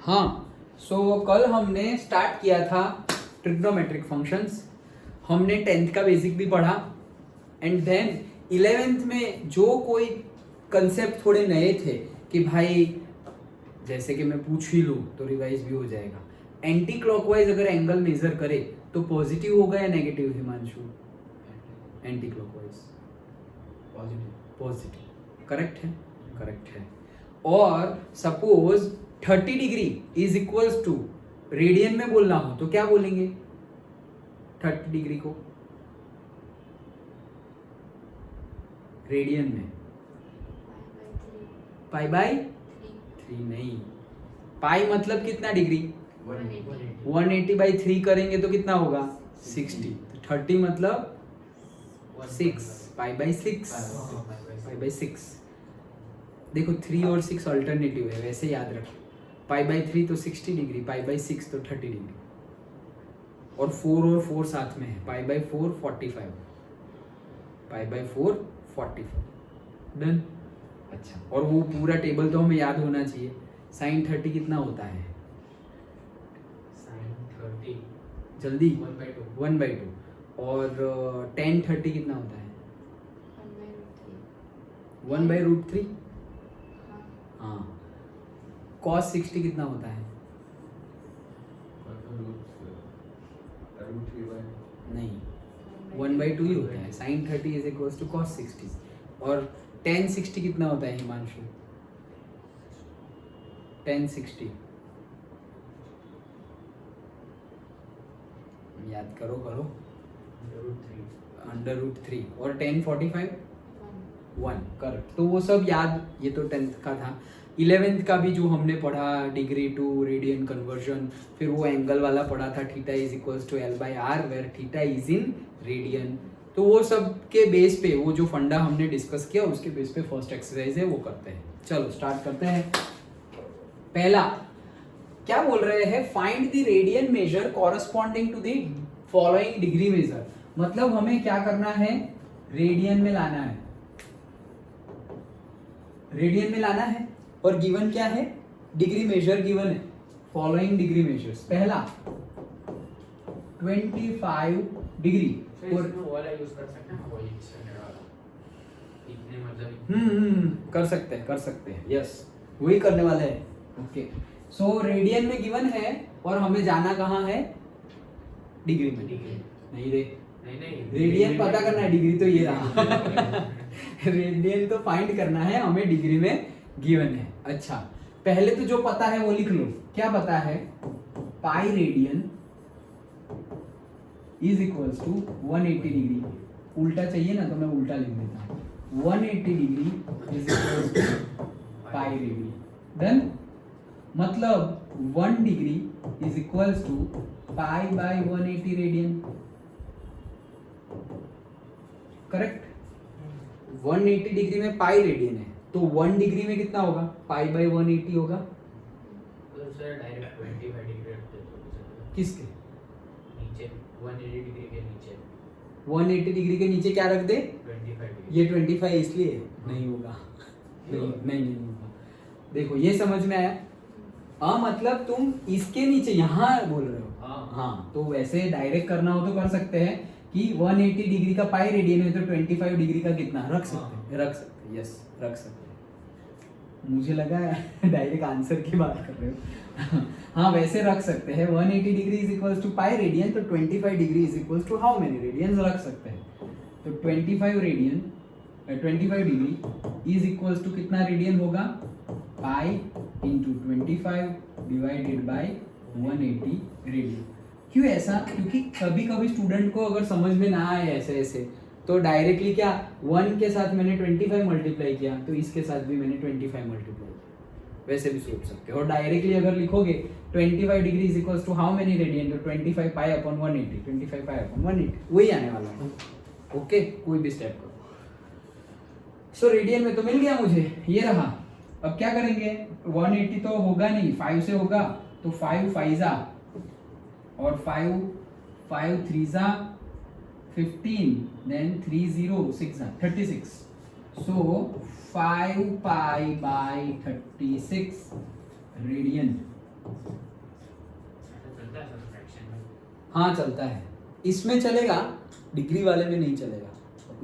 हाँ, सो कल हमने स्टार्ट किया था ट्रिग्नोमेट्रिक फंक्शंस। हमने 10th का बेसिक भी पढ़ा एंड देन 11th में जो कोई कंसेप्ट थोड़े नए थे कि भाई जैसे कि मैं पूछ ही लूँ तो रिवाइज भी हो जाएगा। एंटी क्लॉकवाइज अगर एंगल मेजर करे तो पॉजिटिव होगा या negative Himanshu? Anti clockwise positive. Correct है, करेक्ट है। और suppose 30 degree is equals to, radian में बोलना हो तो क्या बोलेंगे 30 डिग्री को रेडियन में? पाई बाय 3 नहीं, पाई मतलब कितना डिग्री? 180 बाई 3 करेंगे तो कितना होगा 60। 30 मतलब 6, पाई बाई 6, पाई बाई 6। देखो 3 और 6 अल्टरनेटिव है, वैसे याद रखो। पाई बाई 3 तो 60 डिग्री, पाई बाई 6 तो 30 डिग्री, और 4 और 4 साथ में है, pi by 4 45, pi by 4 45। Done. अच्छा, और वो पूरा टेबल तो हमें याद होना चाहिए। साइन 30 कितना होता है? साइन 30 जल्दी 1/2। और tan 30 कितना होता है? 1/√3। हाँ। cos 60 कितना होता है? नहीं, 1/2 ही होता है। sin 30 is equals to cos 60। और tan 60 कितना होता है हिमांशु? tan 60 याद करो करो। √3। और tan 45 1। करेक्ट। तो वो सब याद, ये तो 10th का था। 11th का भी जो हमने पढ़ा डिग्री टू रेडियन कन्वर्जन, फिर वो एंगल वाला पढ़ा था theta is equals to L/R where theta is in radian. तो वो सब के बेस पे वो जो फंडा हमने डिस्कस किया उसके बेस पे फर्स्ट एक्सरसाइज है वो करते हैं। चलो स्टार्ट करते हैं। पहला क्या बोल रहे हैं? Find the radian measure corresponding to the following degree measure. मतलब हमें क्या करना है? रेडियन में लाना है, रेडियन में लाना है। और गिवन क्या है? डिग्री मेजर गिवन है। फॉलोइंग डिग्री मेजर्स, पहला 25 डिग्री। और वाला यूज कर सकते हैं, वही स्टैंडर्ड वाला इतने मतलब कर सकते हैं यस, वही करने वाले हैं। ओके, सो रेडियन में गिवन है और हमें जाना कहाँ है? डिग्री में। नहीं रे, नहीं रेडियन पता करना है, डिग्री तो ये रहा। रेडियन तो फाइंड करना है हमें, डिग्री में गिवन है। अच्छा, पहले तो जो पता है वो लिख लो। क्या पता है? Pi radian is equals to 180 degree. उल्टा चाहिए ना तो मैं उल्टा लिख देता हूँ। 180 degree is equals to pi radian. Then मतलब 1 degree is equals to pi by 180 radian. Correct. 180 degree में पाई रेडियन है तो 1 डिग्री में कितना होगा? पाई बाय 180 होगा। तो सर डायरेक्ट 25 डिग्री रख दो किसके नीचे? 180 डिग्री के नीचे 180 डिग्री के नीचे क्या रख दे? 25 डिग्री। ये 25 इसलिए नहीं होगा। नहीं होगा। देखो ये समझ में आया? हाँ, मतलब तुम इसके नीचे यहाँ बोल रहे हो। हाँ, तो वैसे डायरेक्ट करना हो तो कर सकते हैं कि 180 डिग्री का पाई रेडियन है तो 25 डिग्री का कितना रख सकते हैं? यस, रख सकते हैं। मुझे लगा डायरेक्ट आंसर की बात कर रहे हो। हाँ, वैसे रख सकते हैं। 180 degree is equals to pi radian, तो 25 degree is equals to how many radians रख सकते हैं? तो 25 डिग्री इज इक्वल्स टू कितना रेडियन होगा? Pi into 25 divided by 180 radian. क्यों ऐसा? क्योंकि कभी कभी स्टूडेंट को अगर समझ में ना आए ऐसे तो डायरेक्टली क्या 1 के साथ मैंने 25 मल्टीप्लाई किया तो इसके साथ भी मैंने 25 मल्टीप्लाई किया, वैसे भी सोच सकते हो। और डायरेक्टली अगर लिखोगे 25 degree is equals to how many radian, तो 25 पाई अपॉन 180, 25 पाई अपॉन 180 वही आने वाला है। ओके, कोई भी स्टेप करो। सो रेडियन में तो मिल गया मुझे, ये रहा। अब क्या करेंगे? 180 तो होगा नहीं, 5 से होगा, तो 5 5 और 5 3 15, then 3 0 6 36. So 5 pi by 36 radian चलता है सर फ्रैक्शन में। हाँ चलता है, इसमें चलेगा, डिग्री वाले में नहीं चलेगा,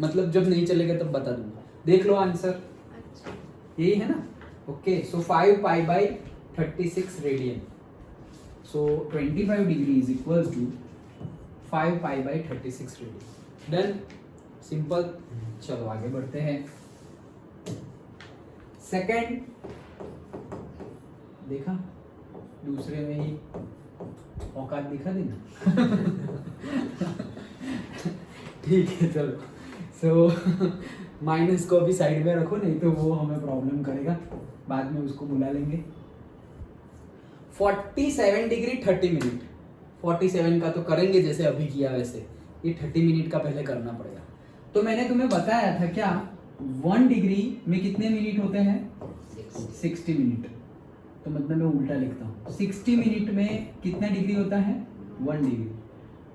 मतलब जब नहीं चलेगा तब बता दूंगा। देख लो आंसर, अच्छा यही है ना। Okay, so 5 pi by 36 radian, so 25 degree is equals to 5 pi by 36 radian. Done, simple. चलो आगे बढ़ते हैं। सेकंड, देखा दूसरे में ही औकात दिखा दी ना। ठीक है चलो, सो माइनस को अभी साइड में रखो, नहीं तो वो हमें प्रॉब्लम करेगा, बाद में उसको बुला लेंगे। 47 डिग्री 30 मिनट, 47 का तो करेंगे जैसे अभी किया वैसे, ये 30 मिनट का पहले करना पड़ेगा। तो मैंने तुम्हें बताया था क्या 1 डिग्री में कितने मिनट होते हैं? 60 मिनट। तो मतलब मैं उल्टा लिखता हूँ, 60 मिनट में कितना डिग्री होता है? 1 डिग्री।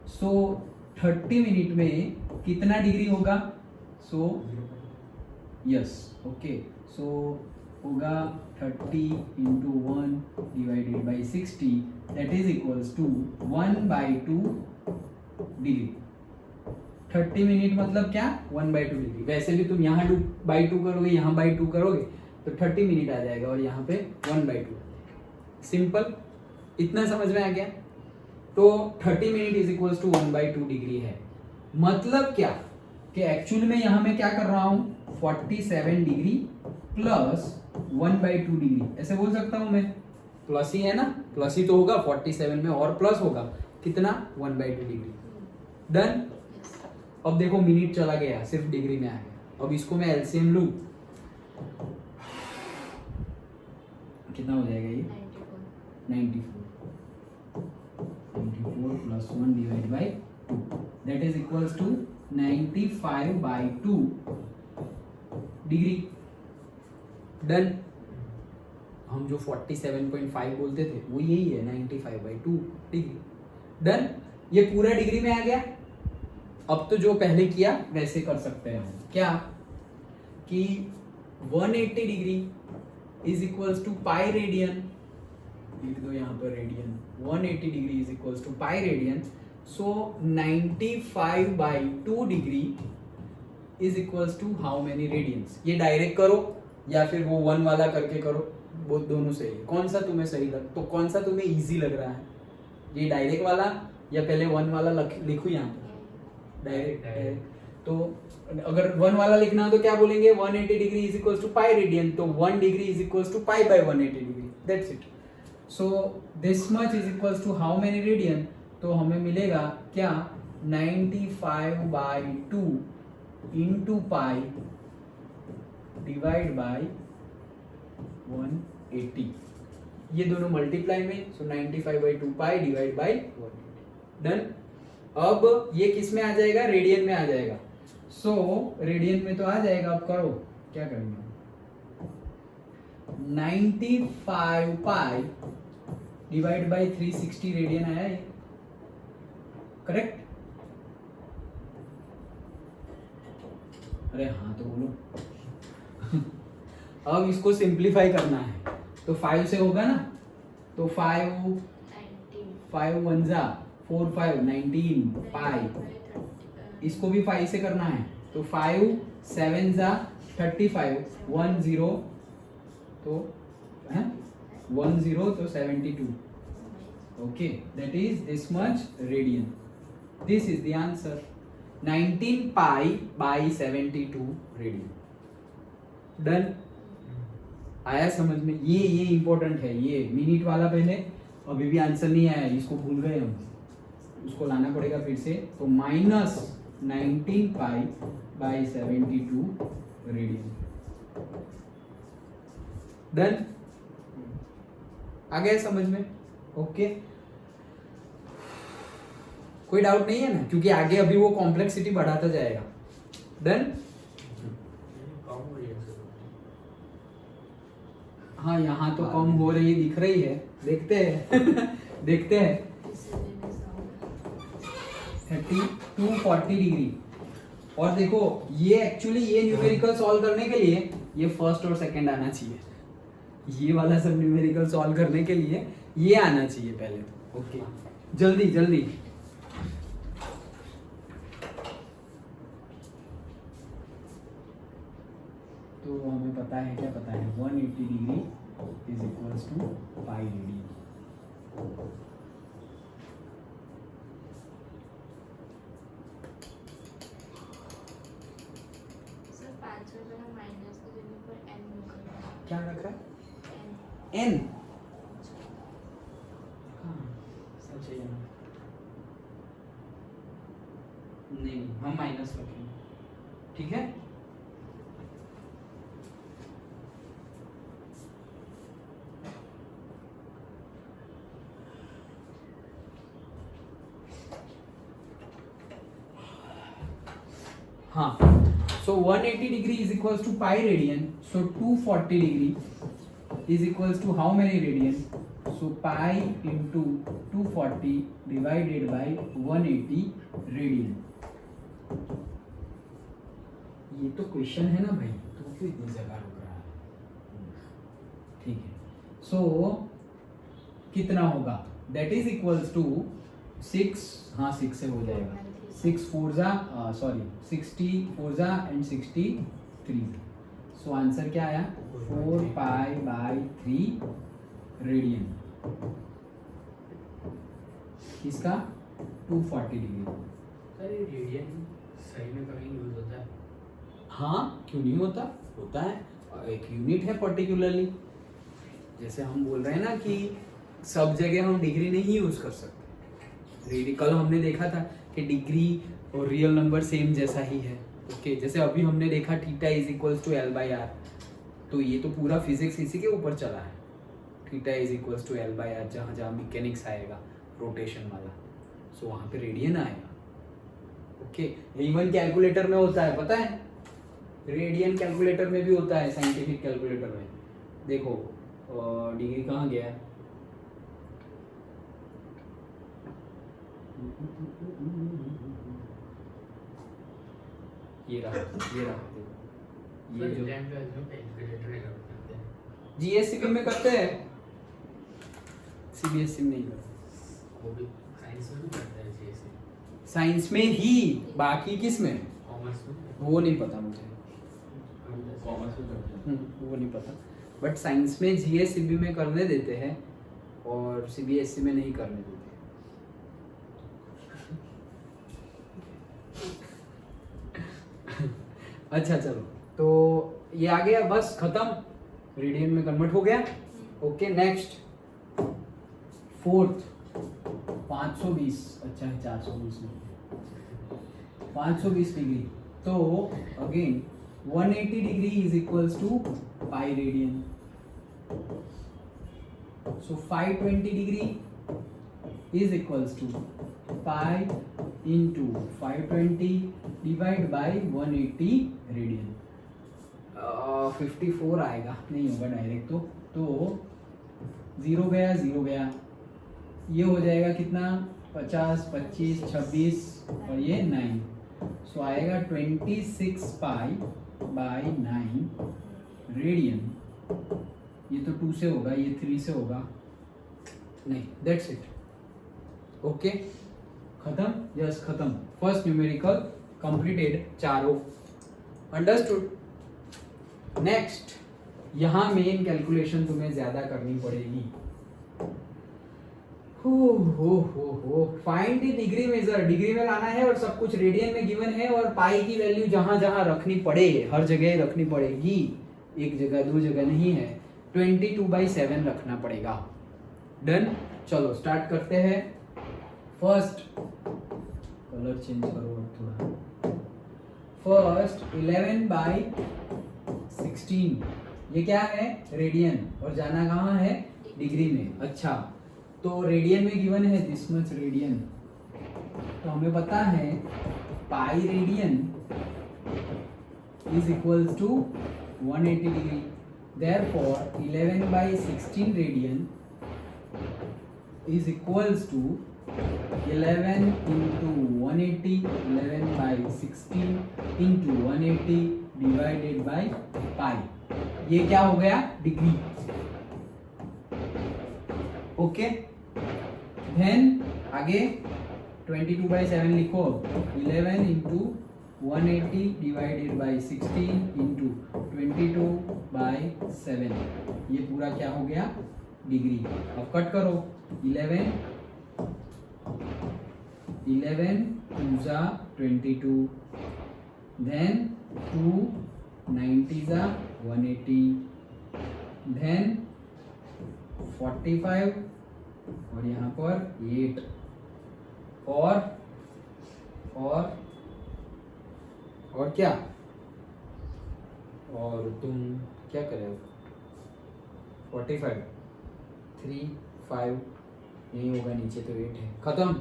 सो 30 मिनट में कितना डिग्री होगा? सो यस, ओके, सो होगा 30 into 1 divided by 60, that is equals to 1/2 degree. 30 minute मतलब क्या? 1/2 डिग्री। वैसे भी तुम यहाँ 2/2 करोगे, यहाँ 2 करोगे तो 30 मिनट आ जाएगा, और यहाँ पे 1/2। सिंपल, इतना समझ में आ गया। तो 30 minute is equals to 1/2 degree है। मतलब क्या कि एक्चुअल में यहाँ मैं क्या कर रहा हूँ, 47 डिग्री प्लस 1/2 डिग्री, ऐसे बोल सकता हूँ मैं। प्लस ही है ना, प्लस ही तो होगा, 47 में और प्लस होगा कितना? 1/2 डिग्री। डन। अब देखो मिनट चला गया, सिर्फ डिग्री में आ गया। अब इसको मैं एलसीएम लूं, कितना हो जाएगा ये? 94 plus 1 divide by 2, that is equals to 95/2 degree. Done. हम जो 47.5 बोलते थे वो यही है, 95/2 डिग्री। डन, ये पूरा डिग्री में आ गया। अब तो जो पहले किया वैसे कर सकते हैं हम। क्या कि 180 degree is equals to pi radian, लिख दो यहाँ पर radian. 180 degree is equals to pi radian, so 95/2 degree is equals to how many radians. ये डायरेक्ट करो या फिर वो 1 वाला करके करो, वो दोनों सही है। कौन सा तुम्हें सही लग, तो कौन सा तुम्हें इजी लग रहा है, ये डायरेक्ट वाला या पहले 1 वाला लिखूं यहाँ पर? डायरेक्ट। तो अगर 1 वाला लिखना हो तो क्या बोलेंगे? 180 degree is equals to pi radian, तो 1 degree is equals to pi by 180 degree, that's it. So this much is equals to how many radian, तो हमें मिलेगा क्या? 95/2 इंटू पाई डिवाइड बाय 180, ये दोनों मल्टीप्लाई में, सो 95/2 पाई डिवाइड बाय 180। डन। अब ये किस में आ जाएगा? रेडियन में आ जाएगा। सो रेडियन में तो आ जाएगा, अब करो क्या करेंगे? 95 पाई डिवाइड बाय 360 रेडियन आया ये, करेक्ट? अरे हाँ तो बोलो। अब इसको सिंप्लीफाई करना है, तो 5 से होगा ना, तो 5 1 जा 4 5 19 पाई, इसको भी 5 से करना है, तो 5 7 जा 35 1 0, तो 1 0 तो 72। Okay, that is this much radian. This is the answer, 19 pi by 72 radian. Done. आया समझ में? ये इंपॉर्टेंट है, ये मिनट वाला पहले अभी भी आंसर नहीं आया, इसको भूल गए हम, उसको लाना पड़ेगा फिर से। तो minus 19 pi by 72 radian. Done. आ गया समझ में? ओके, कोई डाउट नहीं है ना, क्योंकि आगे अभी वो कॉम्प्लेक्सिटी बढ़ाता जाएगा। डन। कम हो रही है सर। हाँ, यहाँ तो कम हो रही दिख रही है, देखते हैं। देखते हैं 32-40 डिग्री। और देखो ये एक्चुअली ये न्यूमेरिकल सॉल्व करने के लिए ये फर्स्ट और सेकंड आना चाहिए, ये वाला सब न्यूमेरिकल सॉल्व करने के लिए ये आना चाहिए पहले तो। ओके जल्दी जल्दी। तो हमें पता है, क्या पता है, 180 degree is equals to pi radian. Sir 5 में हम माइनस की जगह पर n रखा है। क्या रखा है? n n। हाँ सच है ना, नहीं हम माइनस रखेंगे, ठीक है। हाँ, so 180 degree is equals to pi radian, so 240 degree is equals to how many radian? So pi into 240 divided by 180 radian। ये तो क्वेश्चन है ना भाई, तो क्यों इतनी जगह रुक रहा है? ठीक है, so कितना होगा? That is equals to 6, हाँ 6 से हो जाएगा, 6 4 जा सॉरी 60 4 जा एंड 63। सो आंसर क्या आया? 4 पाई बाई 3 रेडियन। किसका? 240 डिग्री। सर ये रेडियन सही में कभी यूज होता है? हाँ क्यों नहीं होता, होता है, एक यूनिट है पर्टिकुलरली। जैसे हम बोल रहे हैं ना कि सब जगह हम डिग्री नहीं यूज कर सकते। कल हमने देखा था कि डिग्री और रियल नंबर सेम जैसा ही है। ओके जैसे अभी हमने देखा theta is equals to L by R, तो ये तो पूरा फिजिक्स इसी के ऊपर चला है। Theta is equals to L by R, जहाँ जहाँ मैकेनिक्स आएगा रोटेशन वाला, सो वहाँ पे रेडियन आएगा। ओके इवन कैलकुलेटर में होता है, पता है, रेडियन कैलकुलेटर में भी होता है, साइंटिफिक कैलकुलेटर में। देखो डिग्री कहाँ गया है? ये रहा, ये रहा। ये जो टाइम पे इसमें कैलकुलेटर नहीं करते हैं। जीएससीबी में करते हैं, सीबीएसई में नहीं करते। वो भी साइंस में भी करते हैं जैसे साइंस में ही, बाकी किस में? कॉमर्स में। वो नहीं पता मुझे, कॉमर्स में करते हैं। वो नहीं पता। बट साइंस में जीएससीबी में करने देते हैं और सीबीएसई में नहीं करने देते। अच्छा चलो, तो ये आ गया, बस खत्म, रेडियन में कन्वर्ट हो गया। ओके नेक्स्ट, फोर्थ 520, अच्छा है 420 में 520 डिग्री। तो again 180 degree is equals to pi radian. So 520 degree is equals to pi into 520 divide by 180 radian. 54 आएगा, नहीं होगा डायरेक्ट, तो 0 गया 0 गया, ये हो जाएगा कितना? 50 25 26 और ये 9, सो आएगा 26 पाई बाई 9 रेडियन। ये तो 2 से होगा, ये 3 से होगा, नहीं, दैट्स इट। ओके खत्म, यस खत्म। फर्स्ट न्यूमेरिकल कंप्लीटेड, चारों अंडरस्टूड। नेक्स्ट, यहाँ मेन कैलकुलेशन तुम्हें ज्यादा करनी पड़ेगी। हो find the degree measure, degree में लाना है और सब कुछ रेडियन में गिवन है, और पाई की वैल्यू जहां जहां रखनी पड़े हर जगह रखनी पड़ेगी, एक जगह दो जगह नहीं है, 22/7 रखना पड़ेगा। डन, चलो स्टार्ट करते हैं। फर्स्ट कलर चेंज करो थोड़ा। फर्स्ट 11/16, ये क्या है? रेडियन, और जाना कहाँ है? डिग्री में। अच्छा, तो रेडियन में गिवन है दिस मच रेडियन, तो हमें पता है pi radian is equals to 180 degree. Therefore 11/16 radian is equals to 11 into 180, 11/16 into 180 divided by pi। ये क्या हो गया? डिग्री। ओके देन आगे 22/7 लिखो 11 इंटू 180 डिवाइडेड बाई 16 इंटू 22/7 ये पूरा क्या हो गया डिग्री। अब कट करो 11 2 जा 22 देन 2 90 जा 180 देन 45 और यहाँ पर 8 और क्या और तुम क्या कर रहे हो? 45 3 5 नहीं होगा नीचे तो 8 है खत्म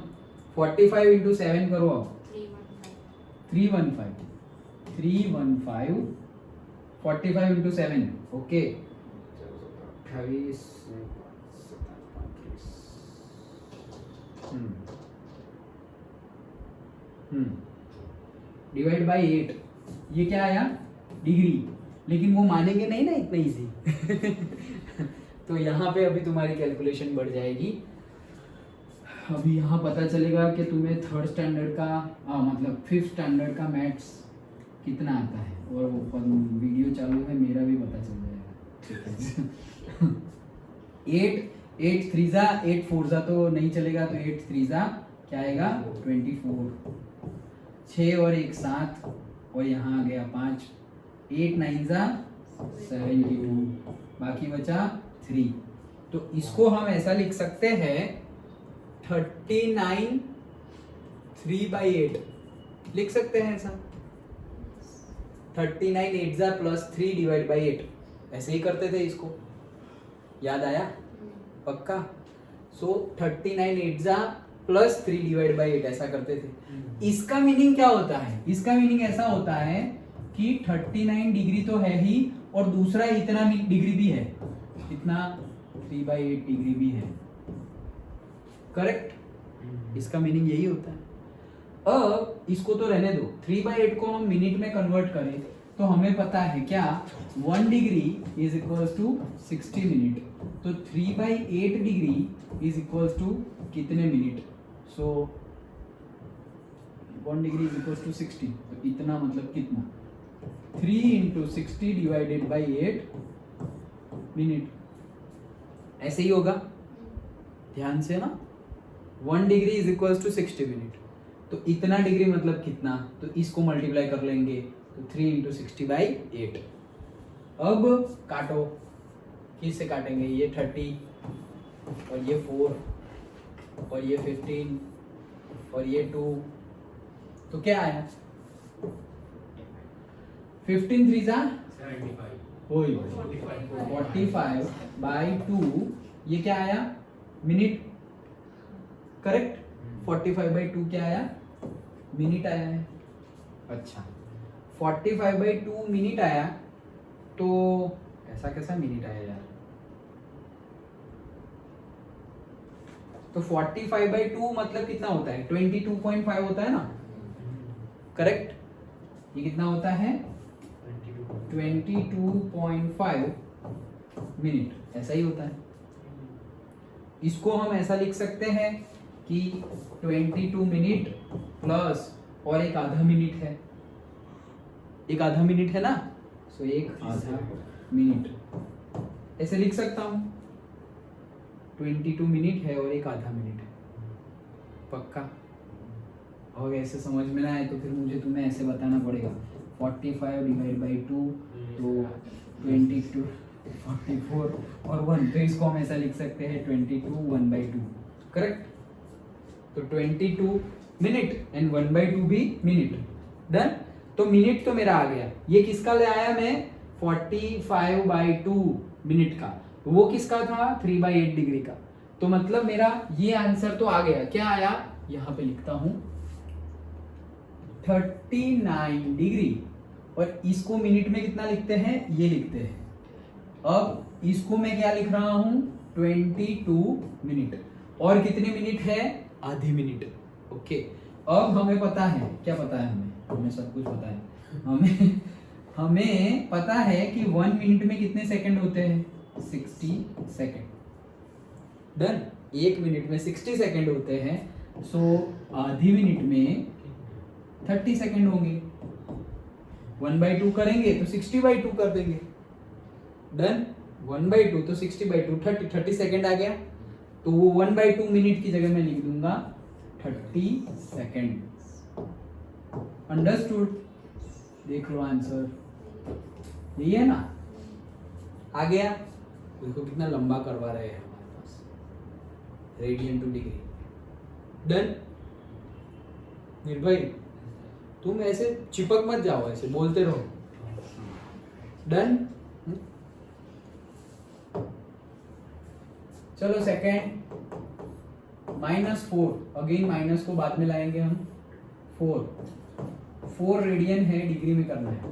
45 इंटू 7 करो अब 315 45 इंटू 7 ओके 28 डिवाइड बाई 8 ये क्या आया डिग्री, लेकिन वो मानेंगे नहीं ना इतना इजी तो यहाँ पे अभी तुम्हारी कैलकुलेशन बढ़ जाएगी। अभी यहाँ पता चलेगा कि तुम्हें थर्ड स्टैंडर्ड का मतलब फिफ्थ स्टैंडर्ड का मैथ्स कितना आता है, और वो वीडियो चालू है मेरा भी पता चल जाएगा 8 3 जा 8 4 जा तो नहीं चलेगा, तो 8 3 जा क्या आएगा 24 6 और 1 7 और यहाँ आ गया 5 8 9 जा 72 बाकी बचा 3। तो इसको हम ऐसा लिख सकते हैं 39 3/8 लिख सकते हैं ऐसा 39 8 जा प्लस 3 डिवाइड बाई 8 ऐसे ही करते थे इसको, याद आया पक्का। सो 39 8 जा प्लस 3 डिवाइड बाई 8 ऐसा करते थे। इसका मीनिंग क्या होता है, इसका मीनिंग ऐसा होता है कि 39 डिग्री तो है ही और दूसरा इतना डिग्री भी है, इतना 3/8 डिग्री भी है, करेक्ट। इसका मीनिंग यही होता है। अब इसको तो रहने दो, 3/8 को हम मिनट में कन्वर्ट करें तो हमें पता है क्या 1 degree is equals to 60 minute, तो 3/8 डिग्री इज इक्वल्स टू कितने minute, so 1 degree is equals to 60, तो इतना मतलब कितना 3 इंटू 60 डिवाइडेड बाई 8 मिनट, ऐसे ही होगा ध्यान से ना। 1 degree is equals to 60 minute, तो इतना डिग्री मतलब कितना, तो इसको मल्टीप्लाई कर लेंगे तो 3 इंटू 60/8। अब काटो, किससे काटेंगे, ये 30 और ये 4 और ये 15 और ये 2, तो क्या आया 15 3 जा 45/2 ये क्या आया मिनट, करेक्ट। 45/2 क्या आया मिनट आया है। अच्छा 45/2 मिनट आया, तो ऐसा कैसा मिनट आया यार, तो 45/2 मतलब कितना होता है 22.5 होता है ना, करेक्ट। ये कितना होता है 22.5 मिनट, ऐसा ही होता है। इसको हम ऐसा लिख सकते हैं कि 22 मिनट प्लस और एक आधा मिनट है, एक आधा मिनट है ना, सो एक आधा मिनट ऐसे लिख सकता हूं। 22 मिनट है और एक आधा मिनट है, पक्का। और ऐसे समझ में ना आए तो फिर मुझे तुम्हें ऐसे बताना पड़ेगा 45 डिवाइड बाई 2 तो 22 44 और 1, तो इसको हम ऐसा लिख सकते हैं 22 1/2, करेक्ट। तो 22 मिनट एंड 1/2 भी मिनट, डन। तो मिनट तो मेरा आ गया, ये किसका ले आया मैं 45/2 मिनट का, वो किसका था 3/8 डिग्री का, तो मतलब मेरा ये आंसर तो आ गया। क्या आया यहाँ पे लिखता हूं 39 डिग्री, और इसको मिनट में कितना लिखते हैं ये लिखते हैं। अब इसको मैं क्या लिख रहा हूं 22 मिनट, और कितने मिनट है आधे मिनट, ओके। अब हमें पता है, क्या पता है हमें सब कुछ पता है। हमें पता है कि 1 मिनट में कितने सेकंड होते हैं 60 सेकंड, डन। 1 मिनट में 60 सेकंड होते हैं, सो आधी मिनट में 30 सेकंड होंगे। 1/2 करेंगे तो 60/2 कर देंगे। डन। 1/2 तो 60/2 30 सेकंड आ गया, तो वो 1/2 मिनट की जगह मैं लिख दूंगा 30 सेकंड। अंडरस्टूड? देख लो आंसर, यही है ना। आ गया। देखो कितना लंबा करवा रहे हैं हमारे पास, रेडियन टू डिग्री। डन। निर्भय तुम ऐसे चिपक मत जाओ, ऐसे बोलते रहो। डन। चलो सेकेंड, -4। अगेन माइनस को बाद में लाएंगे हम। 4 रेडियन है, डिग्री में करना है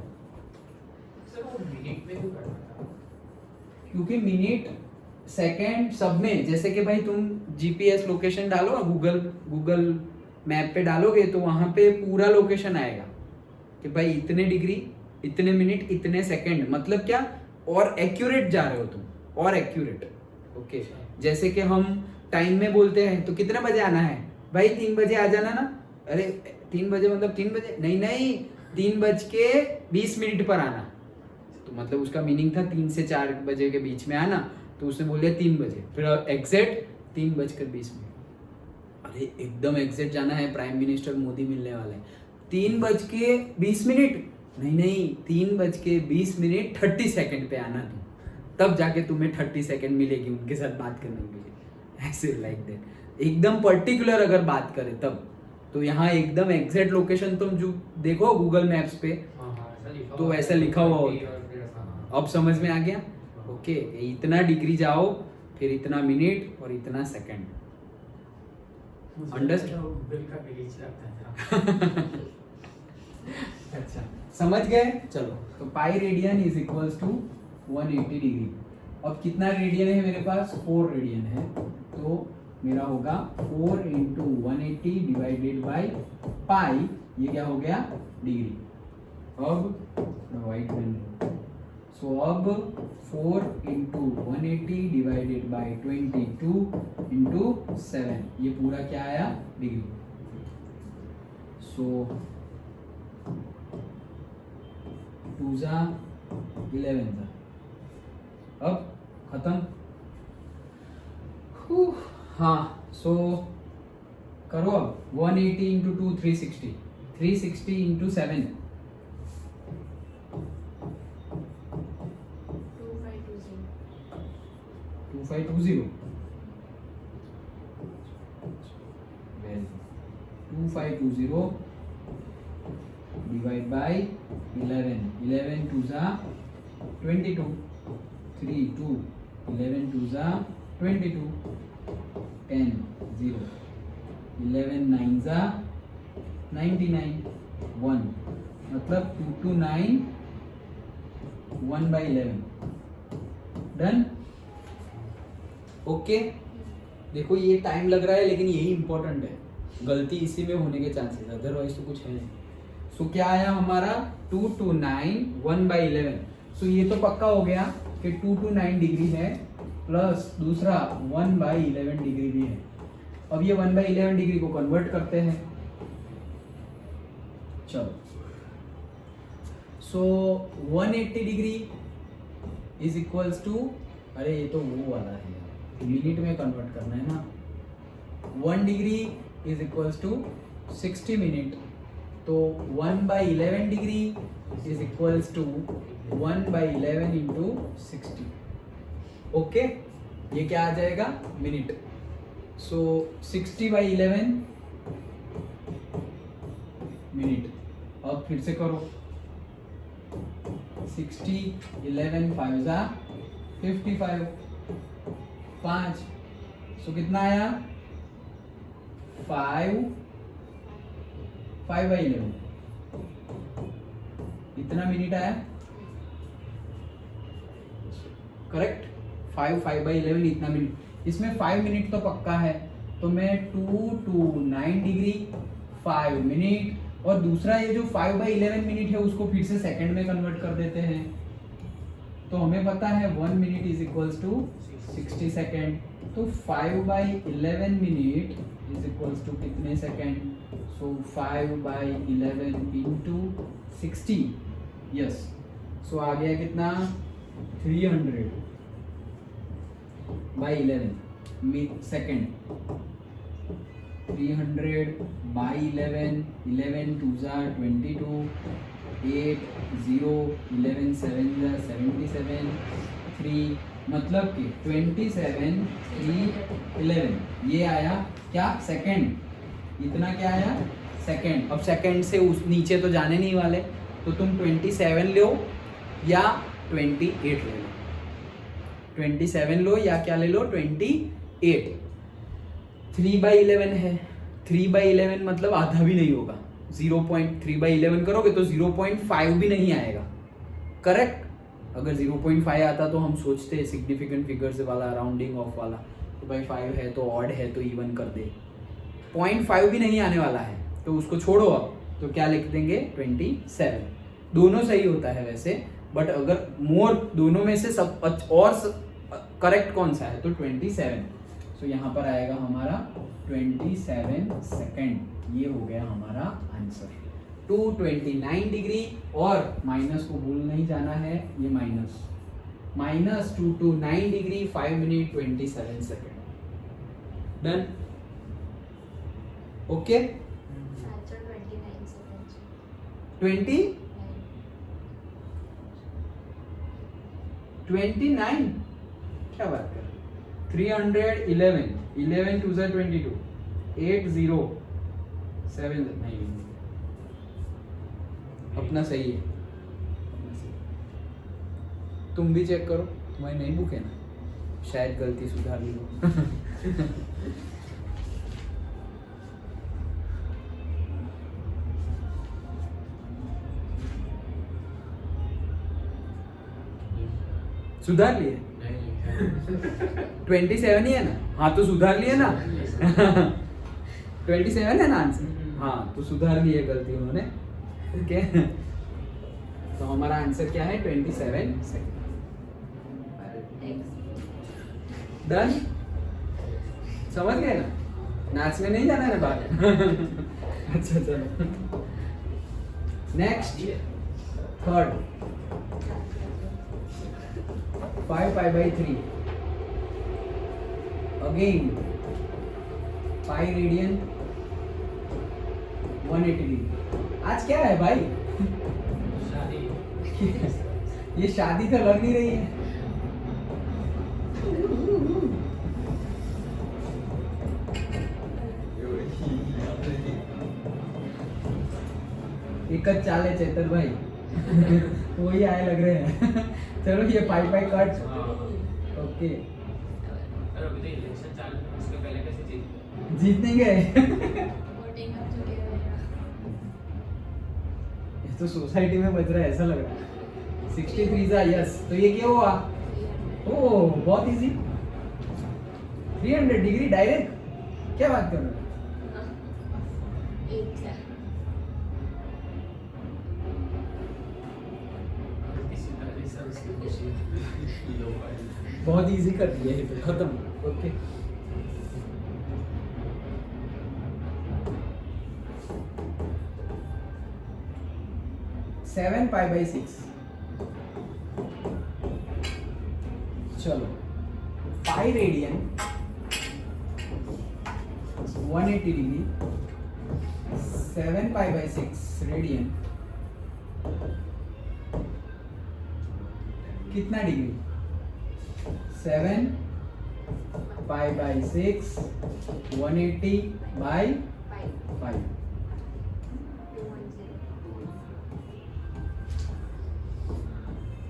सर वो मिनट में क्यों करना था? क्योंकि मिनट सेकेंड सब में, जैसे कि भाई तुम जीपीएस लोकेशन डालो, गूगल मैप पे डालोगे तो वहां पे पूरा लोकेशन आएगा कि भाई इतने डिग्री, इतने मिनट, इतने सेकंड। मतलब क्या, और एक्यूरेट जा रहे हो तुम, और एक्यूरेट। ओके, जैसे कि हम टाइम में बोलते हैं तो कितने बजे आना है भाई, 3 बजे आ जाना ना। अरे 3 बजे मतलब 3 बजे नहीं, 3:20 पर आना। तो मतलब उसका मीनिंग था 3 से 4 बजे के बीच में आना, तो उसने बोल दिया 3 बजे, फिर एग्जैक्ट 3:20। अरे एकदम एग्जैक्ट जाना है, प्राइम मिनिस्टर मोदी मिलने वाले हैं। 3:20 नहीं, 3:20 30 सेकंड पे आना तुम, तब जाके तुम्हें 30 सेकंड मिलेगी उनके साथ बात करने के लिए। ऐसे लाइक दैट, एकदम पर्टिकुलर अगर बात करें तब। तो यहाँ एकदम एग्जैक्ट लोकेशन तुम जो देखो गूगल मैप्स पे, तो ऐसा लिखा हुआ होता है। अब समझ में आ गया? ओके, इतना डिग्री जाओ, फिर इतना मिनट और इतना सेकंड। अच्छा, समझ गए? चलो, तो pi radian is equals to 180 degree. अब कितना रेडियन है मेरे पास? 4 रेडियन है, तो मेरा होगा 4 × 180 डिवाइडेड बाई पाई, ये क्या हो गया? डिग्री। अब वाइट पेन, सो अब 4 × 180 डिवाइडेड बाई 22 × 7, ये पूरा क्या आया? डिग्री। सो 2 जा 11 जा। अब खत्म। हाँ, सो करो अब। 180 × 2 360, 360 × 7 2520। 2520 डिवाइड बाई 11, 11 2 जा 22, 3 2, 11 2 जा 22, 10 0, 11 9 जा 99, 1, मतलब 2 2 9 1/11। डन। ओके, देखो ये टाइम लग रहा है लेकिन यही इंपॉर्टेंट है, गलती इसी में होने के चांसेस, अदरवाइज तो कुछ है नहीं। सो क्या आया हमारा? 2 2 9 1/11। सो ये तो पक्का हो गया कि 2 2 9 डिग्री है, प्लस दूसरा 1/11 डिग्री भी है। अब ये 1/11 डिग्री को कन्वर्ट करते हैं। चलो, सो 180 डिग्री इज इक्वल्स टू, अरे ये तो वो वाला है, मिनट में कन्वर्ट करना है ना। 1 degree is equals to 60 minute, तो 1/11 degree is equals to 1/11 × 60। Okay, ये क्या आ जाएगा? मिनट। So 60/11 minute. अब फिर से करो, 60 11 5 जा 55, 5, सो कितना आया? 5/11, इतना मिनट आया। करेक्ट, 5/11 इतना मिनट। इसमें 5 मिनट तो पक्का है, तो मैं 2 2 9 डिग्री 5 मिनट, और दूसरा ये जो 5/11 मिनट है उसको फिर से सेकंड में कन्वर्ट कर देते हैं। तो हमें पता है 1 minute is equals to 60 second. तो 5/11 मिनट इज इक्वल्स टू कितने second? So 5/11 into 60, yes. So आ गया कितना? 300/11 second. 300/11, 11 2s are 22, 8 0, 11 7s are 77, 3 मतलब कि 27 3 11 ये आया क्या? सेकेंड। इतना क्या आया? सेकेंड। अब सेकेंड से उस नीचे तो जाने नहीं वाले, तो तुम 27 लो या 28 ले लो। 27 लो या क्या ले लो? 28। 3/11 है, 3/11 मतलब आधा भी नहीं होगा। 0.3/11 करोगे तो 0.5 भी नहीं आएगा, करेक्ट? अगर 0.5 आता तो हम सोचते सिग्निफिकेंट फिगर्स वाला, राउंडिंग ऑफ वाला, तो भाई 5 है तो ऑड है तो इवन कर दे। 0.5 भी नहीं आने वाला है, तो उसको छोड़ो। अब तो क्या लिख देंगे? 27। दोनों सही होता है वैसे, बट अगर मोर दोनों में से सब और करेक्ट कौन सा है? तो 27। सो यहाँ पर आएगा हमारा 27 सेकेंड। ये हो गया हमारा आंसर। 229 डिग्री, और माइनस को भूल नहीं जाना है, ये minus 229 degree 5 minute 27 second. Done? Okay. Answer 29 seconds. 29 क्या बात कर? 311, 11 2s are 22, 8 0 7 नहीं, अपना सही है। तुम भी चेक करो, तुम्हारी नई बुक है ना, शायद गलती सुधार ली हो। सुधार लिए? 27 ही है ना? हाँ तो सुधार लिए ना। 27 है ना आंसर? हाँ तो सुधार लिए गलती उन्होंने। ठीक है, तो हमारा आंसर क्या है? 27 सेकेंड। डन? समझ गए ना? नाचने नहीं जाना है ना बाहर। अच्छा चलो, next third. 5π/3 again pi radian 180 degree. आज क्या है भाई? ये शादी तो लग नहीं रही है। एक चाल है चेतन भाई। वही आए लग रहे हैं। चलो ये 5 कट। ओके, अरे अभी तो इलेक्शन चालू है, उसके पहले कैसे जीत? जीतने गए। Voting up to give it. ये तो सोसाइटी में बज रहा है ऐसा लग रहा है। 63 जा, यस। तो ये क्या हुआ? ओह बहुत इजी। 300 degree direct. क्या बात कर रहे हो? Eight है. बहुत इजी कर दिया है, खत्म। Okay, seven π/6। चलो, पाई रेडियन 180 डिग्री, 7 π/6 रेडियन कितना डिग्री? 7 π/6 180/5। 5.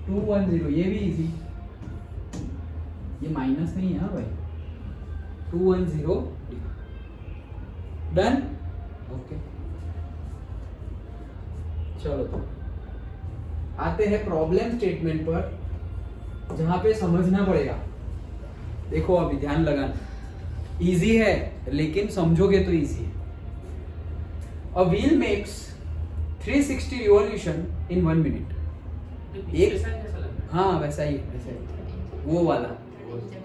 210, ये भी इजी। ये माइनस नहीं है हाँ भाई। 210 डन। ओके, चलो तो आते हैं प्रॉब्लम स्टेटमेंट पर, जहां पे समझना पड़ेगा। देखो अभी ध्यान लगाना, इजी है लेकिन समझोगे तो इजी है। अ wheel makes 360 revolution in 1 minute. एक, हाँ वैसा ही वो वाला।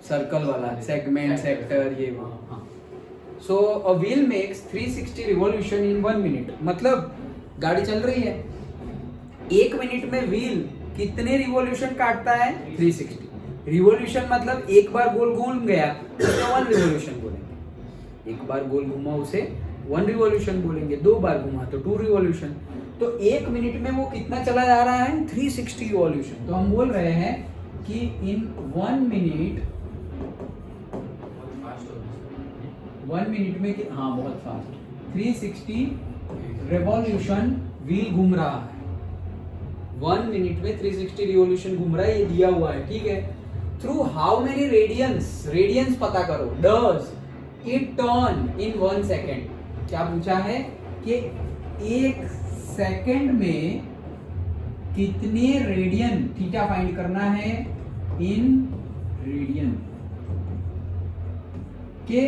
सर्कल वाला सेगमेंट सेक्टर ये वो हाँ so a wheel makes 360 revolution in 1 minute मतलब गाड़ी चल रही है 1 मिनट में व्हील कितने रिवॉल्यूशन काटता है 360 रिवॉल्यूशन मतलब एक बार गोल घूम गया तो 1 रिवॉल्यूशन बोलेंगे एक बार गोल घूमा उसे 1 रिवॉल्यूशन बोलेंगे 2 बार घुमा तो 2 रिवॉल्यूशन तो 1 मिनट में वो कितना चला जा रहा है 360 रिवॉल्यूशन तो हम बोल रहे हैं कि इन 1 मिनट बहुत फास्ट हो गया 1 मिनट में हाँ बहुत फास्ट 360 रिवॉल्यूशन व्हील घूम रहा है 1 मिनट में 360 रिवॉल्यूशन घूम रहा है ये दिया हुआ है ठीक है थ्रू हाउ मेनी रेडियंस पता करो does it turn in 1 second क्या पूछा है कि 1 सेकेंड में कितने रेडियन थीटा फाइंड करना है इन रेडियन के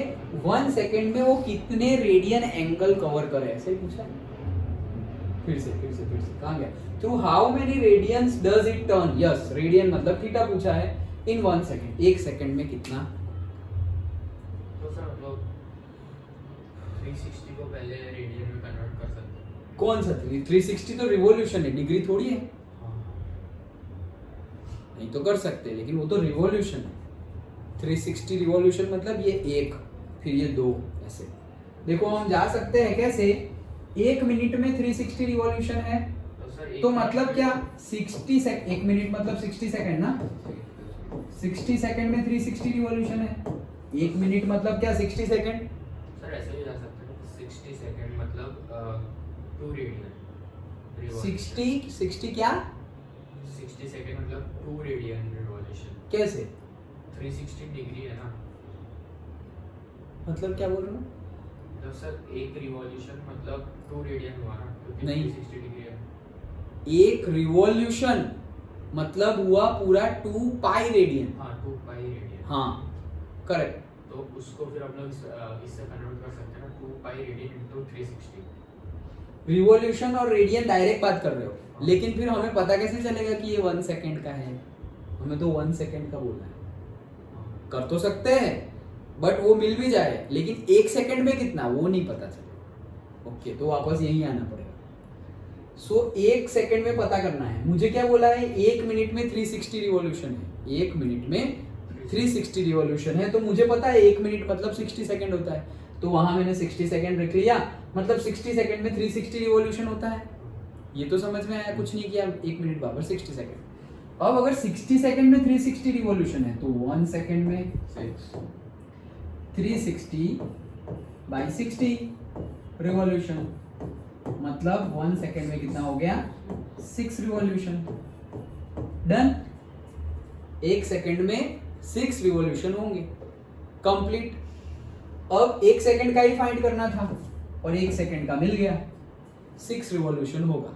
1 सेकेंड में वो कितने रेडियन एंगल कवर करे ऐसे ही पूछा फिर से कहां गया through how many radians does it turn yes radian मतलब थीटा पूछा है इन 1 सेकेंड 1 सेकेंड में कितना तो सर मतलब 360 को पहले रेडियन में कन्वर्ट कर सकते हैं कौन सा 360 तो रिवॉल्यूशन है डिग्री थोड़ी है नहीं तो कर सकते लेकिन वो तो रिवॉल्यूशन है 360 रिवॉल्यूशन मतलब ये 1 फिर ये 2 ऐसे देखो हम जा सकते हैं कैसे 1 मिनट में 360 रिवॉल्यूशन है तो सर तो मतलब क्या 60 सेकंड 1 मिनट मतलब 60 सेकंड ना 60 सेकंड में 360 रिवॉल्यूशन है 1 मिनट मतलब क्या 60 सेकंड सर ऐसे भी जा सकते हैं 60 सेकंड मतलब 2 रेडियन 60 क्या 60 सेकंड मतलब 2 रेडियन रिवॉल्यूशन कैसे 360 डिग्री है ना मतलब क्या बोल रहे हो मतलब सर एक रिवॉल्यूशन मतलब 2 रेडियन हुआ ना क्योंकि नहीं। 360 डिग्री है एक रिवॉल्यूशन मतलब हुआ पूरा 2 पाई रेडियन हाँ 2 पाई रेडियन हाँ करेक्ट तो उसको फिर हम लोग इससे कन्वर्ट कर सकते हैं ना 2 पाई रेडियन इनटू 360 रिवॉल्यूशन और रेडियन डायरेक्ट बात कर रहे हो लेकिन फिर हमें पता कैसे चलेगा कि ये 1 सेकंड का है हमें तो 1 सेकंड का बोलना है कर तो सकते हैं बट वो मिल भी जाए लेकिन 1 सेकंड में कितना वो नहीं पता चलेगा ओके तो वापस यही आना पड़ेगा सो 1 सेकंड में पता करना है मुझे क्या बोला है 1 मिनट में 360 रिवॉल्यूशन है 1 मिनट में 360 रिवॉल्यूशन है तो मुझे पता है 1 मिनट मतलब 60 सेकंड होता है तो वहां मैंने 60 सेकंड रख लिया मतलब 60 सेकंड में 360 रिवॉल्यूशन होता है ये तो समझ में आया कुछ नहीं किया 1 मिनट बराबर 60 सेकंड अब अगर 60 सेकंड में 360 रिवॉल्यूशन है तो 1 सेकंड में 360 by 60 रिवॉल्यूशन मतलब 1 सेकंड में कितना हो गया 6 रिवॉल्यूशन डन 1 सेकंड में 6 रिवॉल्यूशन होंगे कंप्लीट अब 1 सेकंड का ही फाइंड करना था और 1 सेकंड का मिल गया 6 रिवॉल्यूशन होगा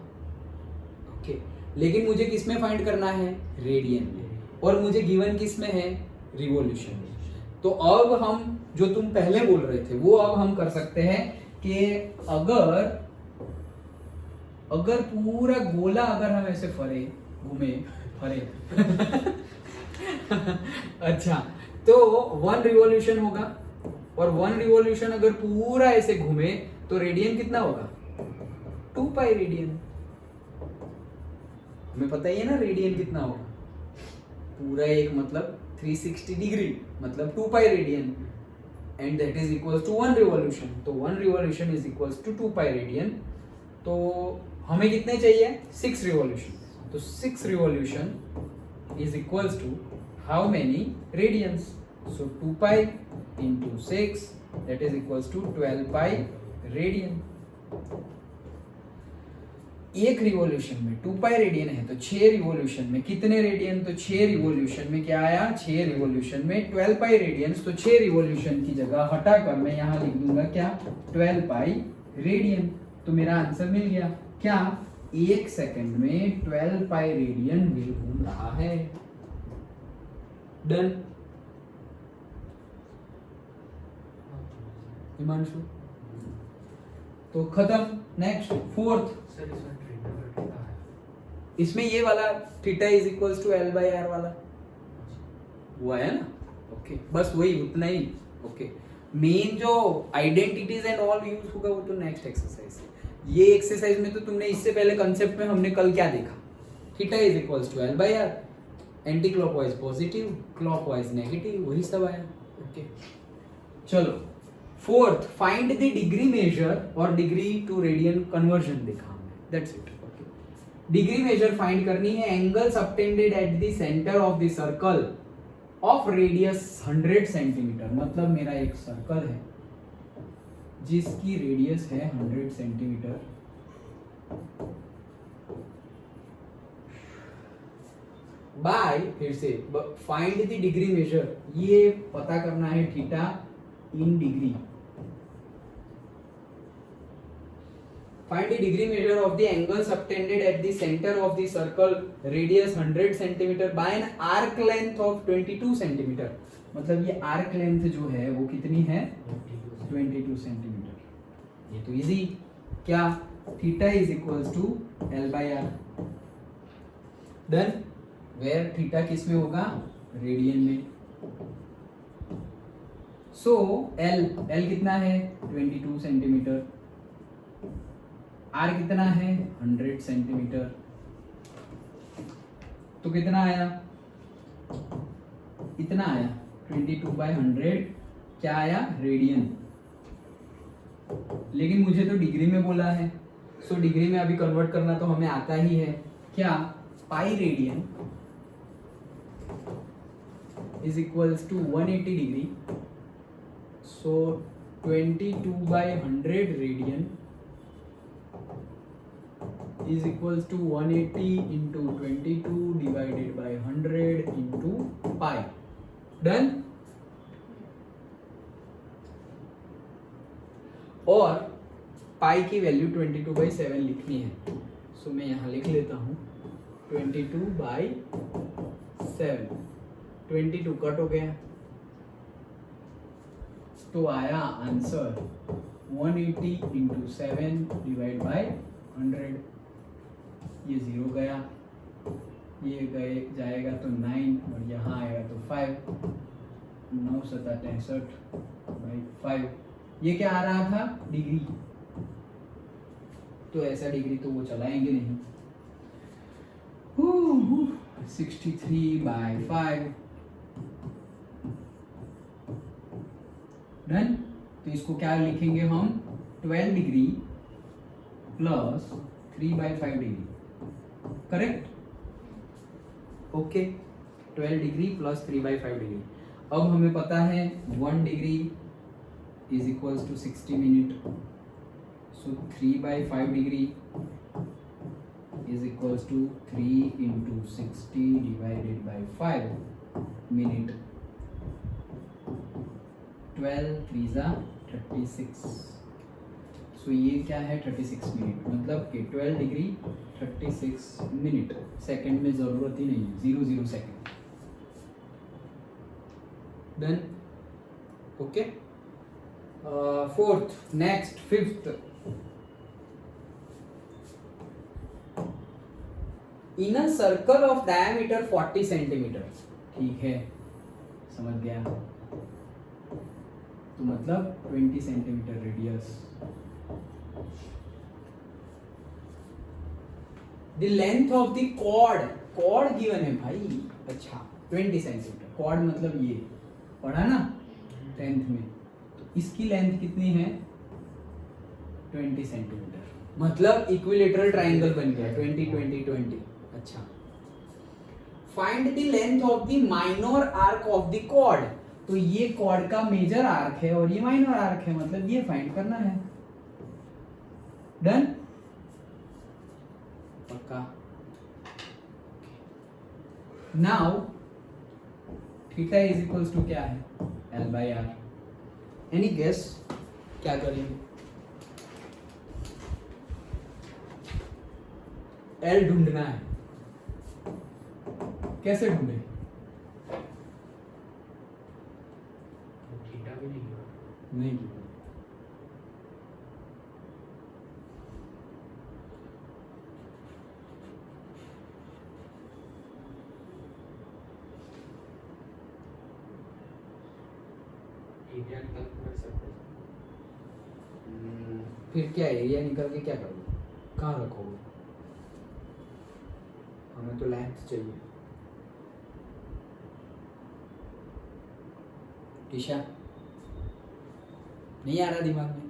ओके लेकिन मुझे किस में फाइंड करना है रेडियन में और मुझे गिवन किस में है रिवॉल्यूशन में तो अब हम जो तुम पहले बोल रहे थे वो अब हम कर सकते हैं कि अगर पूरा गोला अगर हम ऐसे घूमे अच्छा तो 1 रिवॉल्यूशन होगा और 1 रिवॉल्यूशन अगर पूरा ऐसे घूमे तो रेडियन कितना होगा 2 पाई रेडियन हमें पता ही है ना रेडियन कितना होगा पूरा एक मतलब 360 डिग्री मतलब 2 pi radian and that is equals to 1 revolution तो 1 revolution is equals to 2 pi radian तो हमें कितने चाहिए 6 रिवॉल्यूशन तो 6 revolution is equals to how many radians so 2 pi into 6 that is equals to 12 pi radian एक revolution में 2 pi radian है तो 6 रिवॉल्यूशन में कितने रेडियन तो 6 रिवॉल्यूशन में क्या आया 6 रिवॉल्यूशन में 12 पाई रेडियंस तो 6 रिवॉल्यूशन की जगह हटाकर मैं यहाँ लिख दूंगा क्या 12 पाई रेडियन तो मेरा आंसर मिल गया क्या 1 सेकंड में 12 पाई रेडियन व्हील घूम रहा है डन हिमांशु तो खत्म नेक्स्ट 4th सर इसमें ट्रिग्नोमेट्री का है इसमें ये वाला theta is equals to L by R वाला हुआ है ना ओके बस वही उतना ही. ओके मेन जो आइडेंटिटीज एंड ऑल यूज होगा वो तो नेक्स्ट एक्सरसाइज है. ये एक्सरसाइज में तो तुमने इससे पहले कंसेप्ट में हमने कल क्या देखा, theta is equals to L by R, anti clockwise positive, clockwise negative, वही सब आया. ओके चलो fourth, find the degree measure और डिग्री टू रेडियन कन्वर्जन देखा हमने. That's it. Degree measure find करनी है. Angle subtended at the centre of the circle of radius 100 centimetre. मतलब मेरा एक सर्कल है जिसकी रेडियस है 100 सेंटीमीटर. बाय फिर से फाइंड द डिग्री मेजर, ये पता करना है theta in degree. Find the degree measure of the angle subtended at the center of the circle radius 100 cm by an arc length of 22 cm. मतलब ये arc length जो है वो कितनी है 22 cm. ये तो इजी. क्या theta is equals to L by R. Done. Where theta किस में होगा, रेडियन में. सो एल कितना है 22 सेंटीमीटर, आर कितना है 100 सेंटीमीटर. तो कितना आया, इतना आया 22 बाई 100. क्या आया, रेडियन. लेकिन मुझे तो डिग्री में बोला है, सो डिग्री में अभी कन्वर्ट करना तो हमें आता ही है. क्या, pi radian is equals to 180 degree. So 22 by 100 radian is equals to 180 into 22 divided by 100 into pi. Done. और पाई की वैल्यू 22 by 7 लिखनी है. सो मैं यहाँ लिख लेता हूँ 22 by 7. 22 कट हो गया तो आया आंसर 180 into 7 डिवाइड बाय 100. ये 0 गया, ये गए जाएगा तो 9 और यहाँ आएगा तो 5. 9 7 63 बाई 5. ये क्या आ रहा था, डिग्री. तो ऐसा डिग्री तो वो चलाएंगे नहीं. 63 बाई 5. डन. तो इसको क्या लिखेंगे हम, 12 degree plus 3 by 5 degree. Correct. Okay 12 degree plus 3 by 5 degree. अब हमें पता है 1 degree is equals to 60 minute. So 3 by 5 degree is equals to 3 into 60 divided by 5 minute. 12 3 जा 36. सो ये क्या है 36 मिनट. मतलब कि 12 डिग्री 36 मिनट. सेकंड में जरूरत ही नहीं है, 00 second. Done. Okay. Fourth, next fifth. In a circle of diameter 40 centimetre. ठीक है, समझ गया. तो मतलब 20 centimetre radius. The length of the chord given है भाई. अच्छा 20 सेंटीमीटर. chord मतलब ये पढ़ा ना 10th में. तो इसकी लेंथ कितनी है 20 सेंटीमीटर. मतलब इक्विलेटरल ट्राइंगल बन गया 20 20 20. अच्छा. Find the length of the minor arc of the chord. तो ये chord का मेजर आर्क है और ये माइनर आर्क है, मतलब ये फाइंड करना है. डन. पक्का. Now theta is equals to क्या है, L by R. Any guess क्या करेंगे, एल ढूंढना है. कैसे ढूंढे, थीटा भी नहीं हुआ. नहीं. कर सकते हैं। फिर क्या एरिया निकल के क्या करोगे, कहाँ रखोगे? हमें तो लेंथ चाहिए। ईशा नहीं आ रहा दिमाग में?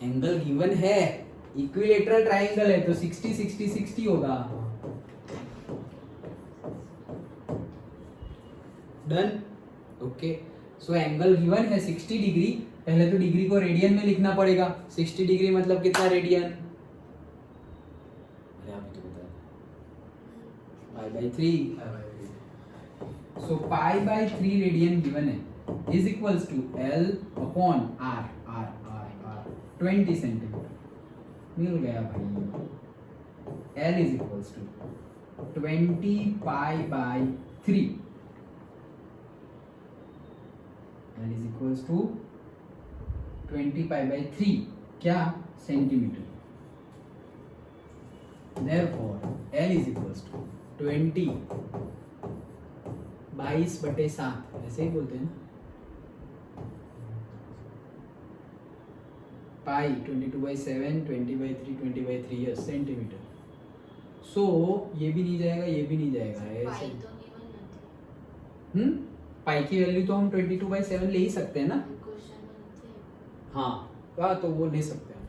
एंगल गिवन है, इक्विलेटरल ट्रायंगल है तो 60 60 60 होगा। Done. Okay, so angle given है 60 डिग्री। पहले तो डिग्री को रेडियन में लिखना पड़ेगा। 60 डिग्री मतलब कितना रेडियन? अरे आप तो बता, π/3। सो π/3 रेडियन गिवन है is equals to L upon R 20 centimetre. मिल गया भाई। L is equals to 20 π/3। L is equals to 20 π/3 क्या? Centimetre. Therefore L is equals to 20 22/7 ऐसे ही बोलते हैं ना। पाई 22/7 20/3 20/3 यस सेंटीमीटर। सो ये भी नहीं जाएगा, ये भी नहीं जाएगा ऐसे। पाई तो गिवन નથી पाई की वैल्यू तो हम 22/7 ले ही सकते हैं ना। क्वेश्चन में નથી। हाँ तो वो ले सकते हैं,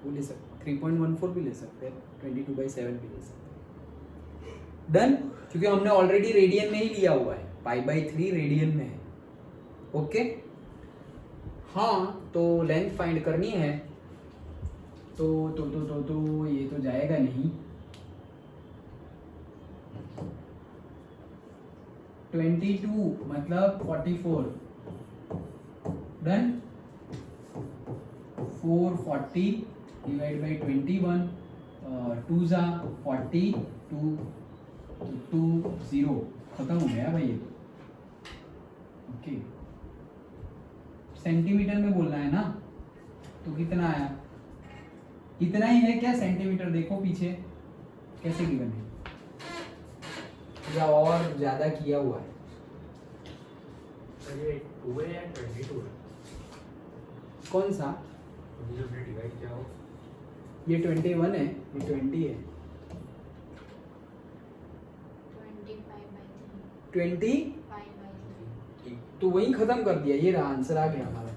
वो ले सकते हैं 3.14 भी ले सकते हैं, 22/7 भी ले सकते हैं। डन, क्योंकि हमने ऑलरेडी रेडियन में ही लिया हुआ है, π/3 रेडियन में है। ओके हाँ, तो लेंथ फाइंड करनी है तो ये तो जाएगा नहीं। 22 मतलब 44। डन। 440 डिवाइड बाई 21 2 जा 40 2 0 खत्म हो गया भाई ये। ओके सेंटीमीटर में बोलना है ना, तो कितना आया? इतना ही है क्या सेंटीमीटर? देखो पीछे कैसे गिवन है या और ज्यादा किया हुआ है। सर ये 2 है या 22 है? कौन सा? अभी जो हमने डिवाइड किया हो ये 21 है, ये 20 है। 20 5/3 तो वही खत्म कर दिया, ये रहा आंसर आ गया हमारा।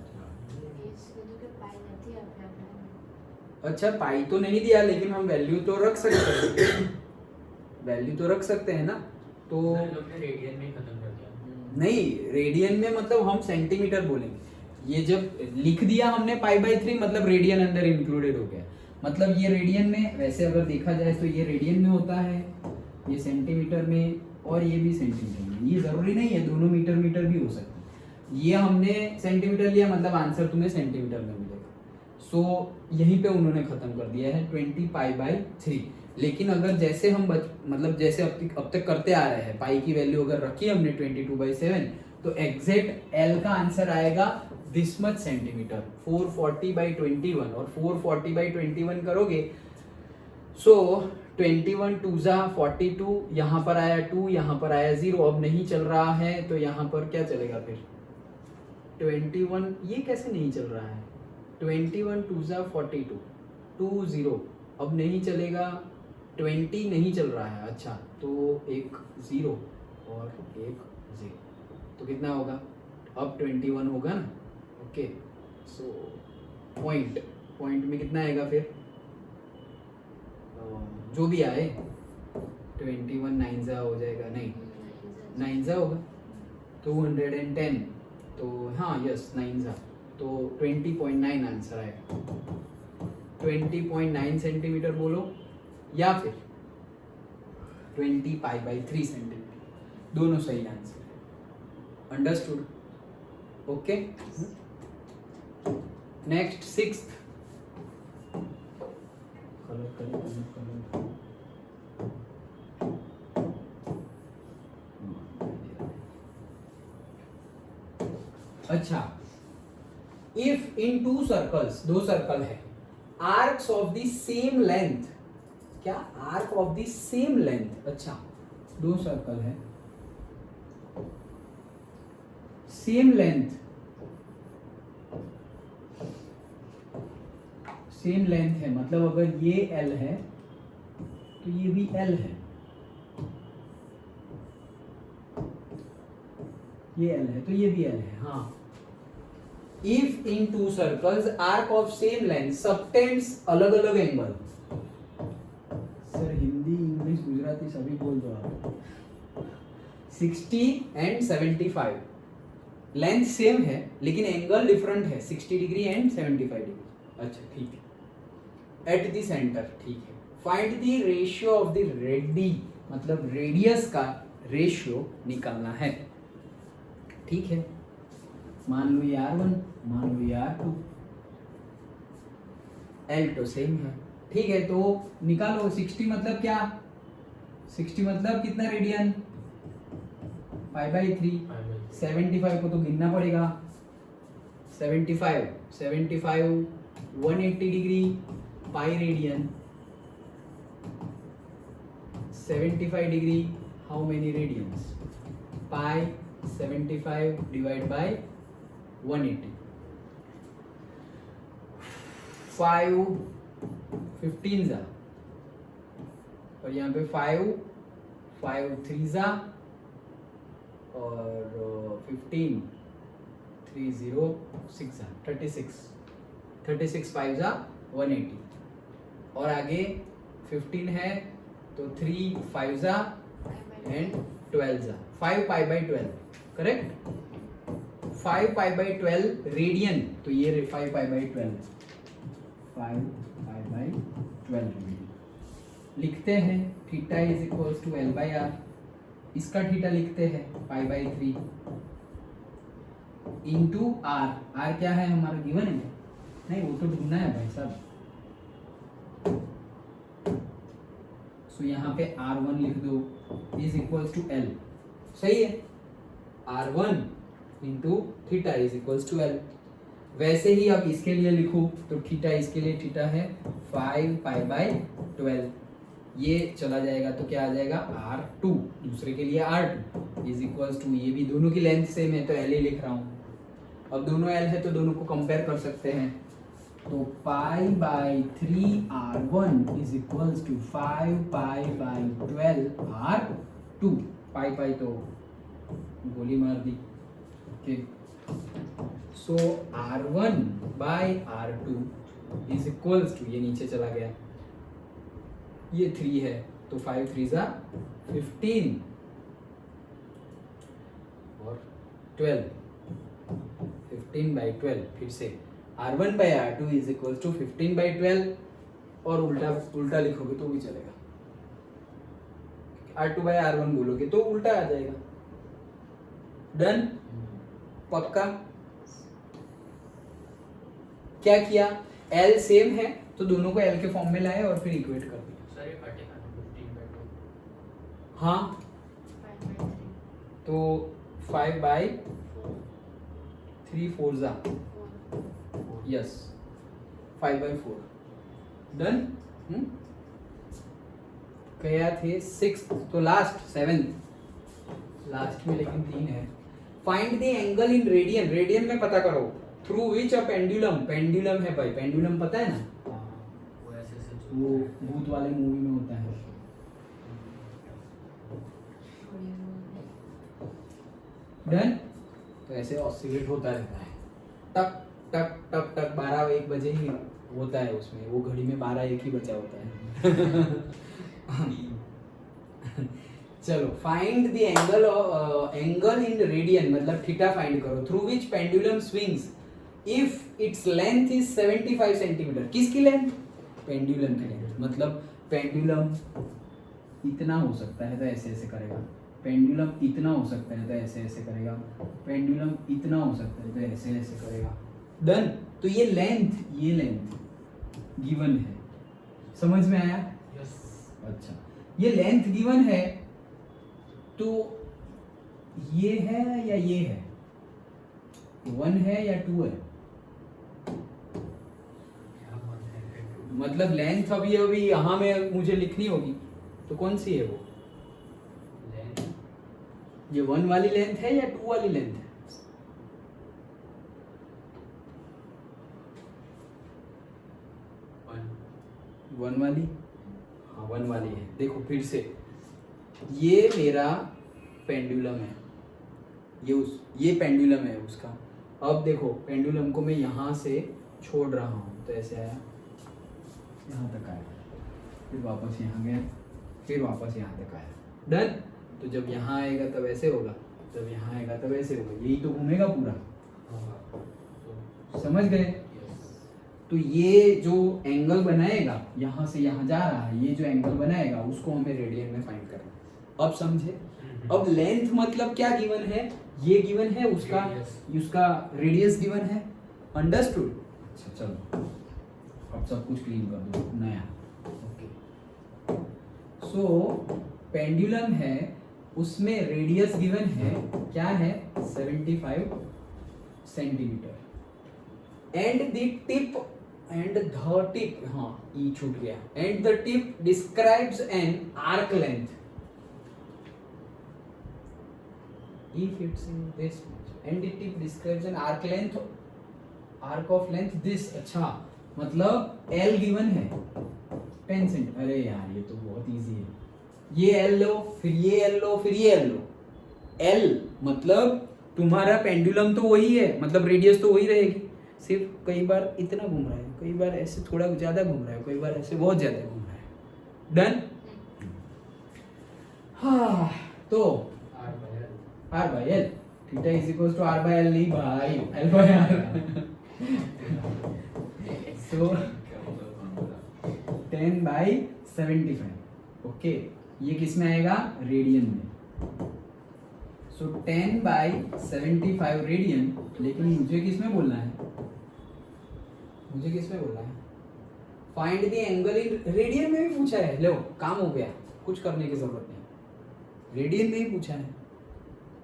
इसलिए तो कि पाई નથી આપ્યા આપણે। अच्छा पाई तो नहीं दिया, लेकिन हम वैल्यू तो रख सकते हैं। वैल्यू तो रख सकते हैं ना। तो हम लोग ने रेडियन में ही खत्म कर दिया। नहीं, रेडियन में मतलब हम सेंटीमीटर बोलेंगे। ये जब लिख दिया हमने π/3 मतलब रेडियन अंदर इंक्लूडेड हो गया। मतलब ये रेडियन में, वैसे अगर देखा जाए तो ये रेडियन में होता है, ये सेंटीमीटर में, और ये भी सेंटीमीटर में। ये जरूरी नहीं है दोनों मीटर मीटर भी हो सकते हैं। ये हमने सेंटीमीटर लिया मतलब आंसर तुम्हें सेंटीमीटर में मिलेगा। सो यहीं पे उन्होंने खत्म कर दिया है 20 π/3। लेकिन अगर जैसे हम मतलब जैसे अब तक करते आ रहे हैं, पाई की वैल्यू अगर रखी हमने 22/7 तो एग्जैक्ट एल का आंसर आएगा दिस मच सेंटीमीटर, 440/21। और 440/21 करोगे सो 21 2 जा 42, यहाँ पर आया 2, यहाँ पर आया 0, अब नहीं चल रहा है तो यहाँ पर क्या चलेगा फिर? 21, ये कैसे नहीं चल रहा है? 21 2 जा 42 2 0, अब नहीं चलेगा। 20 नहीं चल रहा है। अच्छा तो एक 0 और एक 0, तो कितना होगा? अब 21 होगा ना। ओके सो पॉइंट में कितना आएगा फिर? जो भी आए 21 9 जा हो जाएगा, नहीं 9 जा होगा 210, तो हाँ यस 9 जा, तो 20.9 आंसर आएगा। 20.9 सेंटीमीटर बोलो या फिर 20 π/3 सेंटीमीटर, दोनों सही आंसर है। अंडरस्टूड? Okay next 6th। अच्छा, इफ इन 2 सर्कल्स, 2 सर्कल है, arcs of the same length, क्या? Arc of the same length. अच्छा 2 सर्कल है, सेम लेंथ सेम लेंथ है, मतलब अगर ये L है तो ये भी L है, ये L है तो ये भी L है। हाँ, if in to circles arc of same length subtends अलग अलग angle. Sir Hindi English Gujarati सभी बोल दो आप। 60 एंड 75, लेंथ सेम है लेकिन एंगल डिफरेंट है, 60 डिग्री एंड 75 डिग्री। अच्छा ठीक है। एट द सेंटर, ठीक है। Find the ratio of the ready, मतलब रेडियस का रेशियो निकालना है। ठीक है, मान लो ये R1, मान लो ये R2, L तो सेम है। ठीक है, तो निकालो 60 मतलब क्या, 60 मतलब कितना रेडियन, 5/3। 75 को तो गिनना पड़ेगा, 75 180 degree pi radian, 75 degree how many radians, pi 75 divide by 180, 5 15 जा, और यहाँ पे 5 3 जा, और 15 3 0 6 जा, 36 5 जा 180, और आगे 15 है तो 3 5 जा एंड 12 जा, 5 pi by 12, correct. 5 pi by 12 radian, तो ये 5 pi by 12, 5 pi by 12 radian. लिखते हैं theta is equals to L by R, इसका थीटा लिखते हैं pi by 3 into R। R क्या है हमारा, गिवन है, नहीं वो तो ढूंढना है भाई साहब। सो यहाँ पे R1 लिख दो इज इक्वल्स टू L, सही है। R1 into theta is equals to L। वैसे ही अब इसके लिए लिखो तो थीटा, इसके लिए थीटा है 5 पाई बाई 12, ये चला जाएगा तो क्या आ जाएगा R2, दूसरे के लिए R2 इज इक्वल्स टू, ये भी दोनों की लेंथ सेम है तो L ही लिख रहा हूँ। अब दोनों L है तो दोनों को कंपेयर कर सकते हैं, तो pi by 3 R1 is equals to 5 pi by 12 R2। Pi pi तो गोली मार दी, okay. So R1 by R2 is equals to, ये नीचे चला गया, ये 3 है तो 5 3 जा 15 और 12, 15 बाई 12, फिर से R1 by R2 is equals to 15 by 12, और उल्टा लिखोगे तो भी चलेगा, R2 बाई R1 बोलोगे तो उल्टा आ जाएगा। डन, पक्का। क्या किया, L सेम है तो दोनों को L के फॉर्म में लाए और फिर इक्वेट कर दिया। सर ये कटेगा 15/2। हाँ 5/3 तो 5 बाई 3 4 जा, 4 यस 5 बाई 4, डन। क्या थे 6 तो लास्ट 7th, लास्ट में लेकिन 3 है। Find the angle in radian, radian में पता करो through which a pendulum, pendulum है भाई, पेंडुलम पता है ना, वो ऐसे वो भूत वाले मूवी में होता है। डन, तो ऐसे ऑसिलेट होता रहता है, टक टक टक टक 12-1 बजे ही होता है उसमें, वो घड़ी में 12-1 ही बचा होता है। चलो, find the angle in radian, मतलब थीटा फाइंड करो, through which pendulum swings if its length is 75 centimetre. किसकी लेंथ, पेंडुलम की लेंथ, मतलब पेंडुलम इतना हो सकता है तो ऐसे ऐसे करेगा, पेंडुलम इतना हो सकता है तो ऐसे ऐसे करेगा, पेंडुलम इतना हो सकता है तो ऐसे ऐसे करेगा। डन, तो ये लेंथ गिवन है, समझ में आया? यस। अच्छा, ये लेंथ गिवन है तो ये है या ये है, 1 है या 2 है, मतलब लेंथ अभी यहाँ में मुझे लिखनी होगी तो कौन सी है वो, ये 1 वाली लेंथ है या 2 वाली लेंथ है? 1 वाली, हाँ 1 वाली है। देखो फिर से, ये मेरा पेंडुलम है, ये पेंडुलम है उसका। अब देखो पेंडुलम को मैं यहाँ से छोड़ रहा हूँ, तो ऐसे आया, यहाँ तक आया, फिर वापस यहाँ गया, फिर वापस यहाँ तक आया, डन। तो जब यहाँ आएगा तब ऐसे होगा, जब यहाँ आएगा तब ऐसे होगा, यही तो घूमेगा पूरा, समझ गए? तो ये जो एंगल बनाएगा, यहाँ से यहाँ जा रहा है, ये जो एंगल बनाएगा उसको हमें रेडियन में फाइंड करना है। अब समझे? अब लेंथ मतलब क्या गिवन है, ये गिवन है, उसका रेडियस गिवन है, अंडरस्टूड? अच्छा चलो अब सब कुछ क्लीन कर दो नया। ओके, सो पेंडुलम है, उसमें रेडियस गिवन है, क्या है 75 सेंटीमीटर, एंड द टिप हाँ ई छूट गया, and the tip describes an arc length, E fits in this much, and the tip describes an arc of length this। अच्छा मतलब L गिवन है 10 सेंट, अरे यार ये तो बहुत इजी है, ये L लो, फिर ये L लो, फिर ये L लो। L मतलब तुम्हारा पेंडुलम तो वही है, मतलब रेडियस तो वही रहेगी, सिर्फ कई बार इतना घूम रहा है, कई बार ऐसे थोड़ा ज्यादा घूम रहा है, कई बार ऐसे बहुत ज्यादा घूम रहा है, डन। हाँ तो R by L, theta is equals to R by L नहीं भाई, L by R। So 10 by 75, okay, ये किस में आएगा? रेडियन में। So 10 by 75 रेडियन, लेकिन मुझे किस में बोलना है? मुझे किस में बोलना है? Find the angle in radian में भी पूछा है, लो काम हो गया, कुछ करने की जरूरत नहीं, रेडियन में ही पूछा है,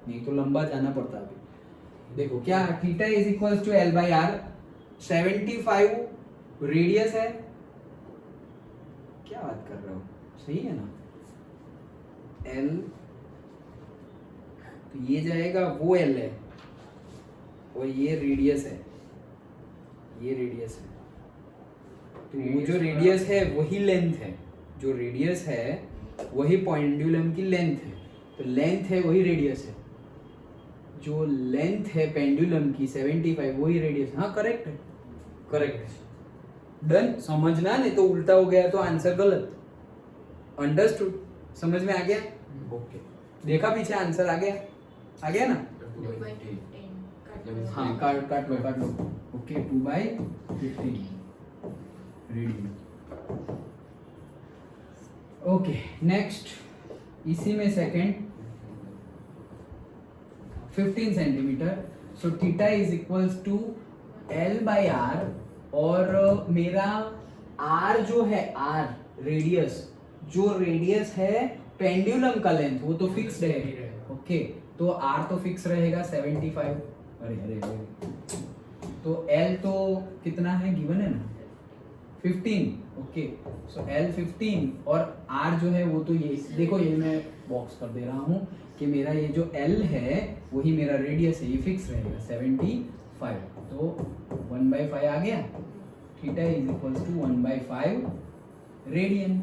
नहीं तो लंबा जाना पड़ता अभी। देखो क्या theta is equal to L by R, 75 radius है, क्या बात कर रहे हो, सही है ना? L तो ये जाएगा, वो L है और ये रेडियस है, ये रेडियस है, तो वो जो रेडियस है वही लेंथ है, जो रेडियस है वही पेंडुलम की लेंथ है, तो लेंथ है वही रेडियस है, जो लेंथ है पेंडुलम की 75 वही रेडियस। हाँ करेक्ट है, करेक्ट है, डन। समझना, नहीं तो उल्टा हो गया तो आंसर गलत, अंडरस्टूड? समझ में आ गया? ओके, देखा पीछे आंसर आ गया ना? 2/15 हाँ काट लो, ओके 2/15 रेडियन। ओके नेक्स्ट, इसी में second 15 centimetre, so theta is equals to L by R, और मेरा R जो है, R रेडियस, जो रेडियस है पेंडुलम का लेंथ वो तो फिक्स है, ओके, तो R तो फिक्स रहेगा 75, अरे तो L तो कितना है, गिवन है ना 15, ओके, सो L 15 और R जो है वो तो ये, देखो ये मैं बॉक्स कर दे रहा हूँ कि मेरा ये जो L है वही मेरा रेडियस है, ये फिक्स रहेगा 75, तो 1/5 आ गया, theta is equals to 1/5 radian,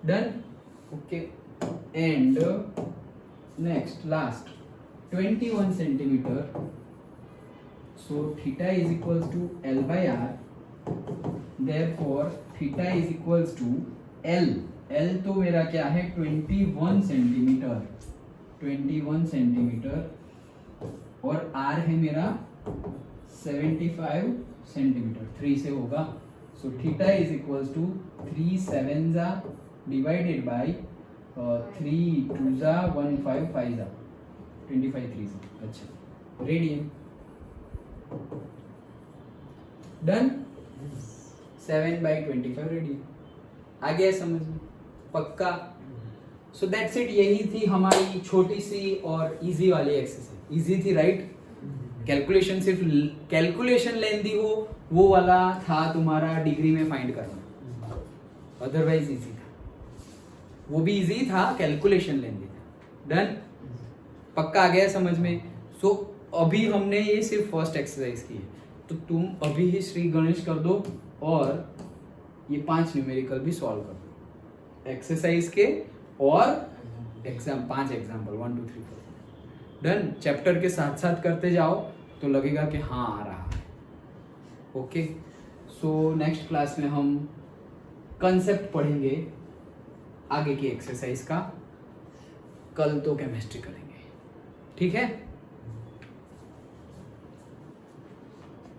done, okay. And next last 21 centimetre, so theta is equals to L by R, therefore theta is equals to L तो मेरा क्या है 21 सेंटीमीटर, 21 सेंटीमीटर, और R है मेरा 75 सेंटीमीटर, 3 से होगा, so theta is equals to 3 7 divided by 3 2 1 5 5 25 3 अच्छा रेडियन, डन। 7/25 रेडियन आ गया समझ में, पक्का? सो दैट्स इट, यही थी हमारी छोटी सी और इजी वाली एक्सरसाइज, इजी थी राइट? कैलकुलेशन सिर्फ कैलकुलेशन लेंदी हो वो वाला था तुम्हारा डिग्री में फाइंड करना, अदरवाइज इजी था, वो भी इजी था, कैलकुलेशन लेंदी था, डन, पक्का आ गया समझ में? सो अभी हमने ये सिर्फ फर्स्ट एक्सरसाइज की है, तो तुम अभी ही श्री गणेश कर दो और ये 5 न्यूमेरिकल भी सॉल्व कर दो एक्सरसाइज के और एग्जाम 5 एग्जाम्पल 1 2 3 4 डन। चैप्टर के साथ साथ करते जाओ तो लगेगा कि हाँ आ रहा है। ओके, सो नेक्स्ट क्लास में हम कंसेप्ट पढ़ेंगे आगे की एक्सरसाइज का, कल तो केमिस्ट्री करेंगे, ठीक है।